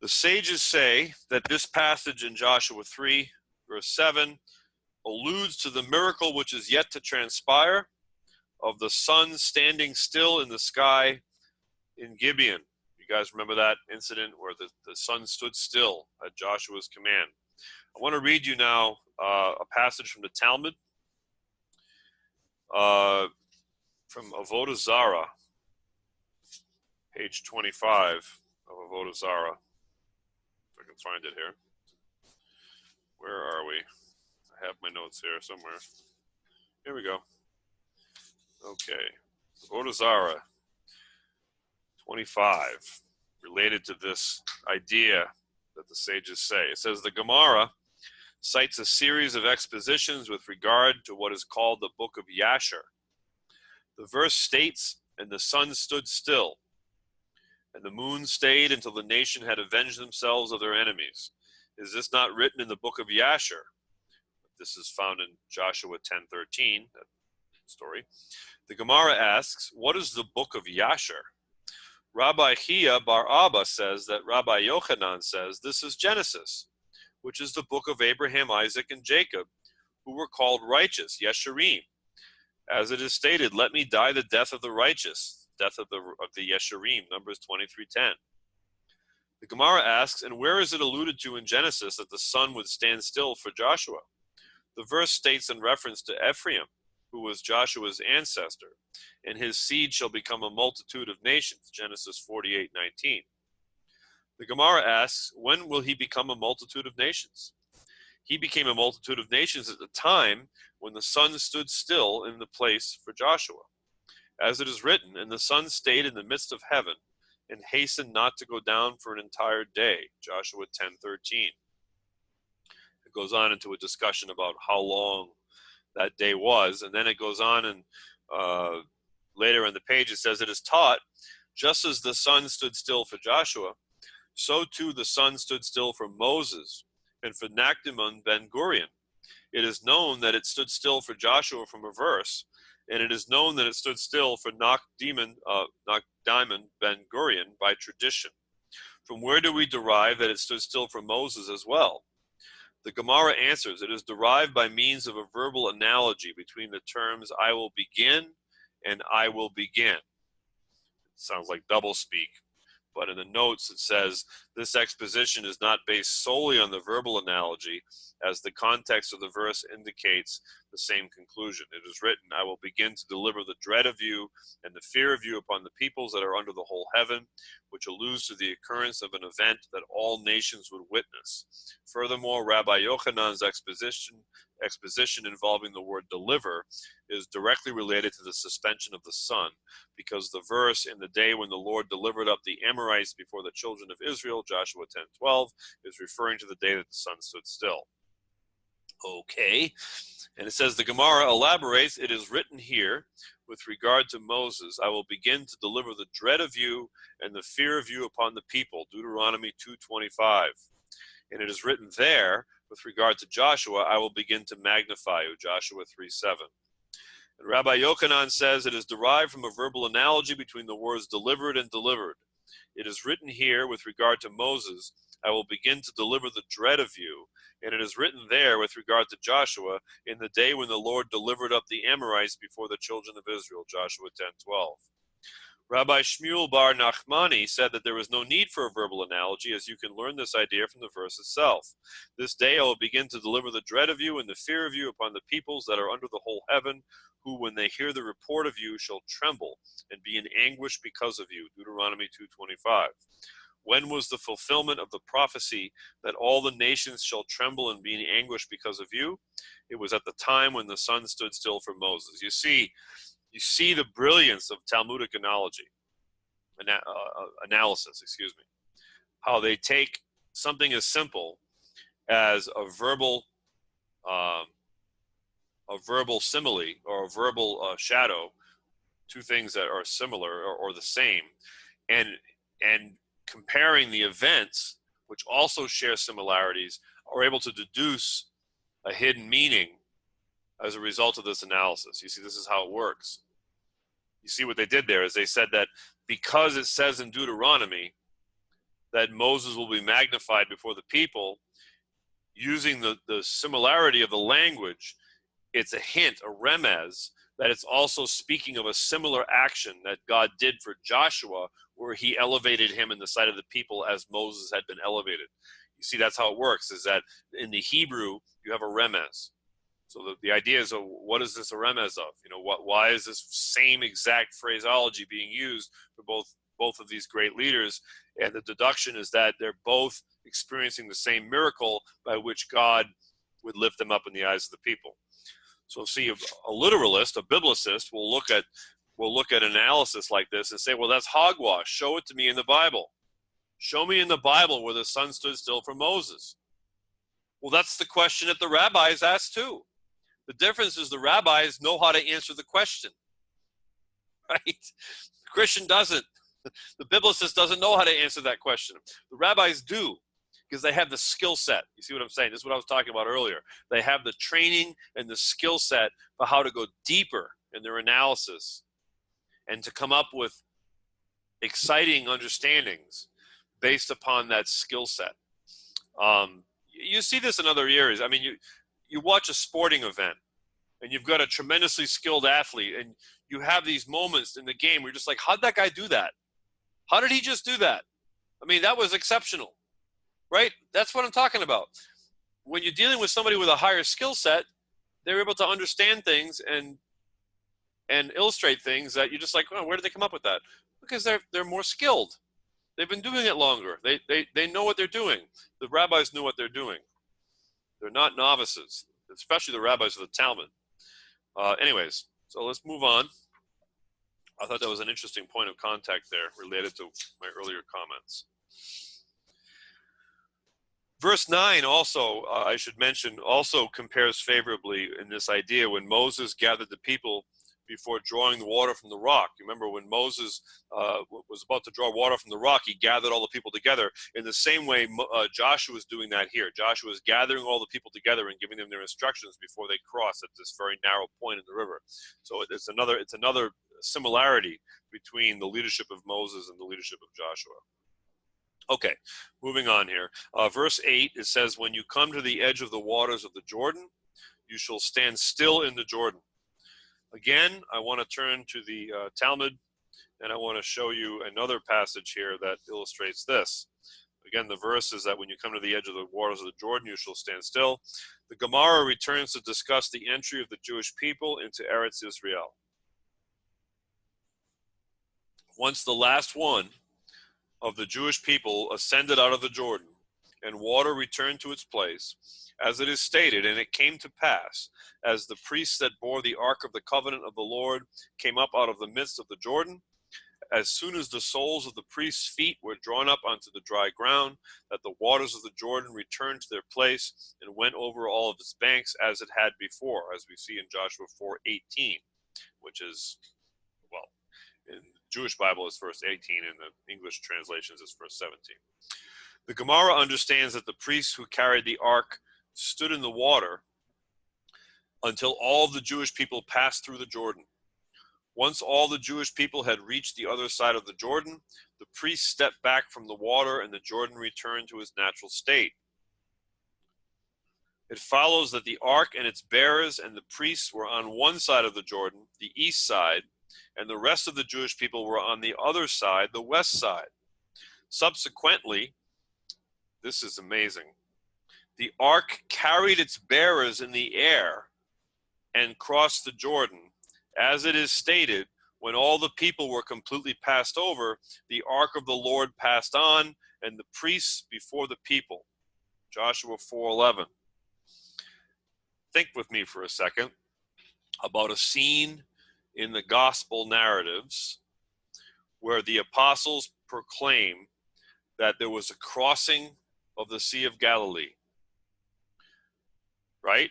The sages say that this passage in Joshua 3, verse 7, alludes to the miracle which is yet to transpire of the sun standing still in the sky in Gibeon. You guys remember that incident where the sun stood still at Joshua's command? I want to read you now a passage from the Talmud, from Avodah Zarah, page 25 of Avodah Zarah. If I can find it here. Where are we? I have my notes here somewhere. Here we go. Okay. Avodah Zarah 25, related to this idea that the sages say. It says, the Gemara cites a series of expositions with regard to what is called the book of Yasher. The verse states, and the sun stood still, and the moon stayed until the nation had avenged themselves of their enemies. Is this not written in the book of Yasher? This is found in Joshua 10:13, that story. The Gemara asks, what is the book of Yasher? Rabbi Chia bar Abba says that Rabbi Yochanan says this is Genesis. which is the book of Abraham, Isaac, and Jacob, who were called righteous, Yesharim. As it is stated, let me die the death of the righteous, death of the Yesharim, Numbers 23:10. The Gemara asks, and where is it alluded to in Genesis that the sun would stand still for Joshua? The verse states in reference to Ephraim, who was Joshua's ancestor, and his seed shall become a multitude of nations, Genesis 48:19. The Gemara asks, when will he become a multitude of nations? He became a multitude of nations at the time when the sun stood still in the place for Joshua. As it is written, and the sun stayed in the midst of heaven, and hastened not to go down for an entire day, Joshua 10:13. It goes on into a discussion about how long that day was, and then it goes on and later in the page it says, it is taught, just as the sun stood still for Joshua, so too the sun stood still for Moses and for Nakdiman ben Gurion. It is known that it stood still for Joshua from a verse, and it is known that it stood still for Nakdiman ben Gurion by tradition. From where do we derive that it stood still for Moses as well? The Gemara answers, it is derived by means of a verbal analogy between the terms I will begin and I will begin. It sounds like doublespeak, but in the notes it says this exposition is not based solely on the verbal analogy, as the context of the verse indicates the same conclusion. It is written, I will begin to deliver the dread of you and the fear of you upon the peoples that are under the whole heaven, which alludes to the occurrence of an event that all nations would witness. Furthermore, Rabbi Yochanan's exposition involving the word deliver is directly related to the suspension of the sun, because the verse, in the day when the Lord delivered up the Amorites before the children of Israel, Joshua 10:12, is referring to the day that the sun stood still. Okay, and it says, the Gemara elaborates, it is written here, with regard to Moses, I will begin to deliver the dread of you and the fear of you upon the people, Deuteronomy 2:25. And it is written there, with regard to Joshua, I will begin to magnify you, Joshua 3:7. And Rabbi Yochanan says it is derived from a verbal analogy between the words delivered and delivered. It is written here, with regard to Moses, I will begin to deliver the dread of you. And it is written there, with regard to Joshua, in the day when the Lord delivered up the Amorites before the children of Israel, Joshua 10:12. Rabbi Shmuel bar Nachmani said that there is no need for a verbal analogy, as you can learn this idea from the verse itself. This day I will begin to deliver the dread of you and the fear of you upon the peoples that are under the whole heaven, who, when they hear the report of you, shall tremble and be in anguish because of you, Deuteronomy 2:25. When was the fulfillment of the prophecy that all the nations shall tremble and be in anguish because of you? It was at the time when the sun stood still for Moses. You see the brilliance of Talmudic analysis, how they take something as simple as a verbal simile or a verbal shadow, two things that are similar or the same, and comparing the events, which also share similarities, are able to deduce a hidden meaning as a result of this analysis. You see, this is how it works. You see what they did there is they said that because it says in Deuteronomy that Moses will be magnified before the people, using the similarity of the language, it's a hint, a remez, that it's also speaking of a similar action that God did for Joshua, where he elevated him in the sight of the people as Moses had been elevated. You see, that's how it works, is that in the Hebrew, you have a remez. So the idea is, what is this a remez of? Why is this same exact phraseology being used for both of these great leaders? And the deduction is that they're both experiencing the same miracle by which God would lift them up in the eyes of the people. So see, a literalist, a biblicist, will look at analysis like this and say, well, that's hogwash. Show it to me in the Bible. Show me in the Bible where the sun stood still for Moses. Well, that's the question that the rabbis asked too. The difference is the rabbis know how to answer the question, right? The Christian doesn't. The biblicist doesn't know how to answer that question. The rabbis do, because they have the skill set. You see what I'm saying? This is what I was talking about earlier. They have the training and the skill set for how to go deeper in their analysis and to come up with exciting understandings based upon that skill set. you see this in other areas. I mean, you watch a sporting event, and you've got a tremendously skilled athlete, and you have these moments in the game where you're just like, how'd that guy do that? How did he just do that? I mean, that was exceptional, right? That's what I'm talking about. When you're dealing with somebody with a higher skill set, they're able to understand things and illustrate things that you're just like, oh, where did they come up with that? Because they're more skilled. They've been doing it longer. They know what they're doing. The rabbis knew what they're doing. They're not novices, especially the rabbis of the Talmud. Anyways, so let's move on. I thought that was an interesting point of contact there related to my earlier comments. Verse 9 also, I should mention, also compares favorably in this idea when Moses gathered the people before drawing the water from the rock. You remember when Moses was about to draw water from the rock, he gathered all the people together. In the same way, Joshua is doing that here. Joshua is gathering all the people together and giving them their instructions before they cross at this very narrow point in the river. So it's another similarity between the leadership of Moses and the leadership of Joshua. Okay, moving on here. Verse 8, it says, when you come to the edge of the waters of the Jordan, you shall stand still in the Jordan. Again, I want to turn to the Talmud, and I want to show you another passage here that illustrates this. Again, the verse is that when you come to the edge of the waters of the Jordan, you shall stand still. The Gemara returns to discuss the entry of the Jewish people into Eretz Israel. Once the last one of the Jewish people ascended out of the Jordan, and water returned to its place, as it is stated, and it came to pass, as the priests that bore the ark of the covenant of the Lord came up out of the midst of the Jordan, as soon as the soles of the priests' feet were drawn up onto the dry ground, that the waters of the Jordan returned to their place and went over all of its banks as it had before, as we see in Joshua 4:18, which is, well, in the Jewish Bible is verse 18, in the English translations is verse 17. The Gemara understands that the priests who carried the ark stood in the water until all the Jewish people passed through the Jordan. Once all the Jewish people had reached the other side of the Jordan, the priests stepped back from the water and the Jordan returned to its natural state. It follows that the ark and its bearers and the priests were on one side of the Jordan, the east side, and the rest of the Jewish people were on the other side, the west side. Subsequently, this is amazing, the ark carried its bearers in the air and crossed the Jordan. As it is stated, when all the people were completely passed over, the ark of the Lord passed on, and the priests before the people. Joshua 4:11. Think with me for a second about a scene in the gospel narratives where the apostles proclaim that there was a crossing of the Sea of Galilee. Right?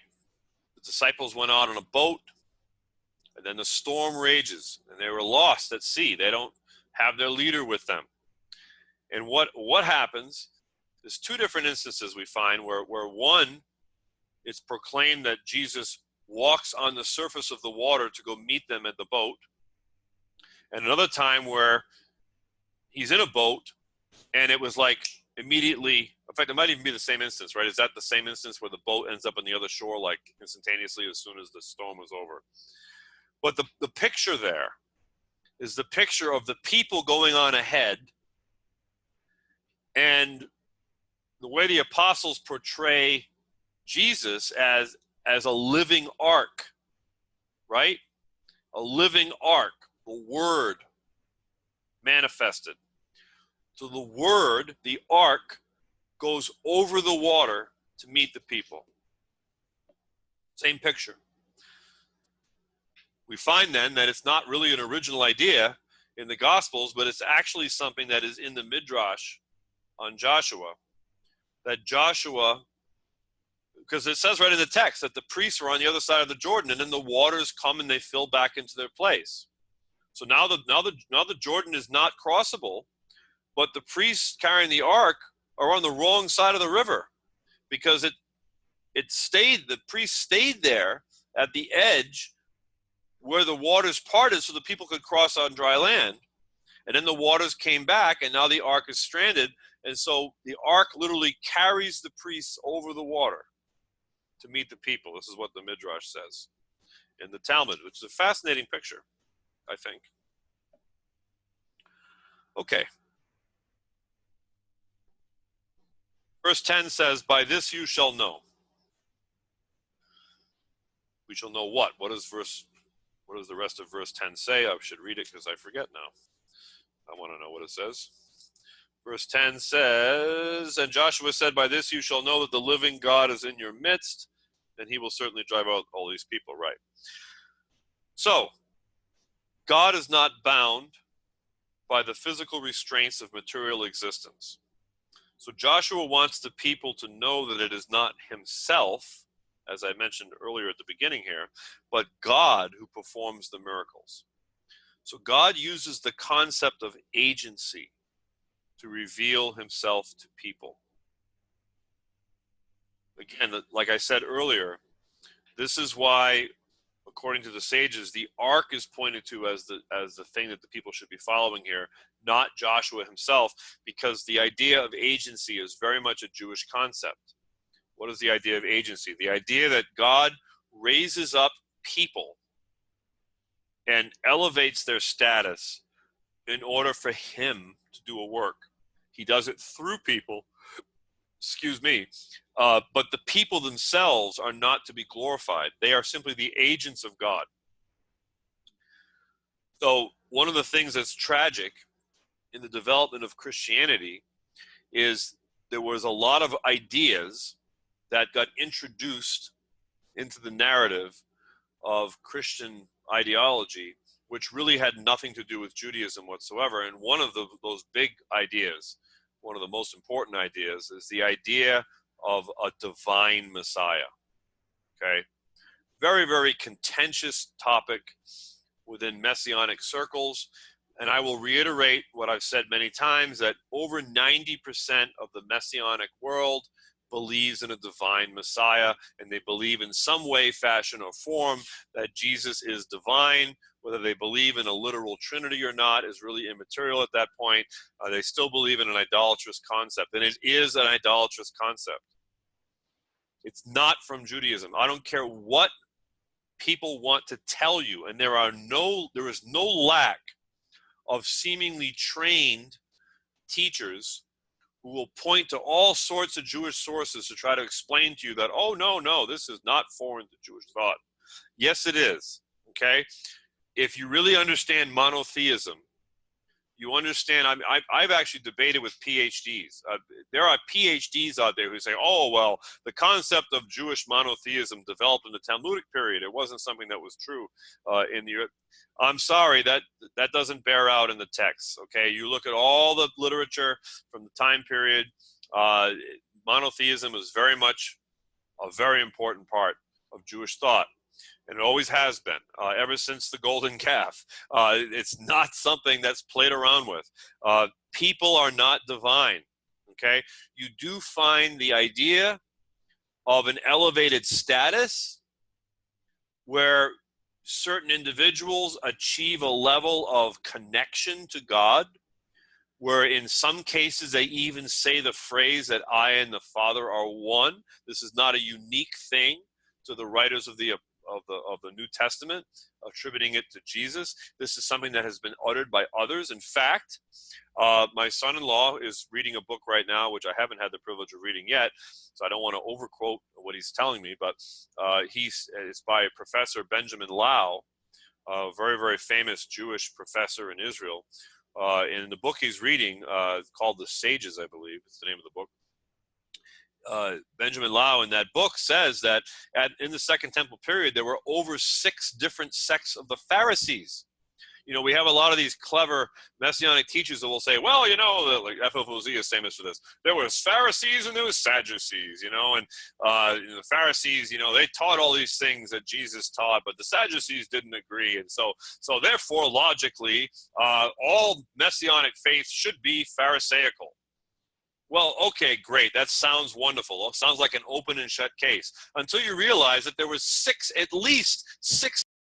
The disciples went out on a boat, and then the storm rages, and they were lost at sea. They don't have their leader with them. And what happens, there's two different instances we find where one, it's proclaimed that Jesus walks on the surface of the water to go meet them at the boat. And another time where he's in a boat, and it was like immediately, in fact, it might even be the same instance, right? Is that the same instance where the boat ends up on the other shore, like instantaneously as soon as the storm was over? But the picture there is the picture of the people going on ahead, and the way the apostles portray Jesus as a living ark, right? A living ark, the Word manifested. So the Word, the ark, goes over the water to meet the people. Same picture. We find then that it's not really an original idea in the Gospels, but it's actually something that is in the Midrash on Joshua. That Joshua, because it says right in the text that the priests were on the other side of the Jordan, and then the waters come and they fill back into their place. So now the Jordan is not crossable, but the priests carrying the ark are on the wrong side of the river, because the priests stayed there at the edge where the waters parted so the people could cross on dry land. And then the waters came back, and now the ark is stranded. And so the ark literally carries the priests over the water to meet the people. This is what the Midrash says in the Talmud, which is a fascinating picture, I think. Okay. Verse 10 says, by this you shall know. We shall know what? What does the rest of verse 10 say? I should read it because I forget now. I want to know what it says. Verse 10 says, and Joshua said, by this you shall know that the living God is in your midst, and he will certainly drive out all these people. Right. So, God is not bound by the physical restraints of material existence. So Joshua wants the people to know that it is not himself, as I mentioned earlier at the beginning here, but God who performs the miracles. So God uses the concept of agency to reveal himself to people. Again, like I said earlier, this is why, according to the sages, the ark is pointed to as the thing that the people should be following here, not Joshua himself, because the idea of agency is very much a Jewish concept. What is the idea of agency? The idea that God raises up people and elevates their status in order for him to do a work. He does it through people, but the people themselves are not to be glorified. They are simply the agents of God. So one of the things that's tragic in the development of Christianity is there was a lot of ideas that got introduced into the narrative of Christian ideology, which really had nothing to do with Judaism whatsoever. And one of those big ideas, one of the most important ideas, is the idea of a divine Messiah. Okay? Very, very contentious topic within Messianic circles. And I will reiterate what I've said many times, that over 90% of the Messianic world believes in a divine Messiah, and they believe in some way, fashion, or form that Jesus is divine. Whether they believe in a literal Trinity or not is really immaterial at that point. They still believe in an idolatrous concept, and it is an idolatrous concept. It's not from Judaism. I don't care what people want to tell you, and there is no lack of seemingly trained teachers who will point to all sorts of Jewish sources to try to explain to you that, oh, no, this is not foreign to Jewish thought. Yes, it is, okay? If you really understand monotheism, you understand, I've actually debated with PhDs. There are PhDs out there who say, oh, well, the concept of Jewish monotheism developed in the Talmudic period. It wasn't something that was true in the... I'm sorry, that doesn't bear out in the text, okay? You look at all the literature from the time period, monotheism is very much a very important part of Jewish thought. And it always has been, ever since the golden calf. It's not something that's played around with. People are not divine, okay? You do find the idea of an elevated status where certain individuals achieve a level of connection to God, where in some cases they even say the phrase that I and the Father are one. This is not a unique thing to the writers of the New Testament, attributing it to Jesus. This is something that has been uttered by others. In fact, my son-in-law is reading a book right now, which I haven't had the privilege of reading yet, so I don't want to overquote what he's telling me, but it's by Professor Benjamin Lau, a very, very famous Jewish professor in Israel. In the book he's reading, called The Sages, I believe, it's the name of the book. Benjamin Lau in that book says that in the Second Temple period, there were over 6 different sects of the Pharisees. You know, we have a lot of these clever Messianic teachers that will say, well, you know, like FFOZ is famous for this. There was Pharisees and there was Sadducees, and the Pharisees, they taught all these things that Jesus taught, but the Sadducees didn't agree. And so therefore, logically, all Messianic faiths should be Pharisaical. Well, okay, great. That sounds wonderful. It sounds like an open and shut case until you realize that there was at least six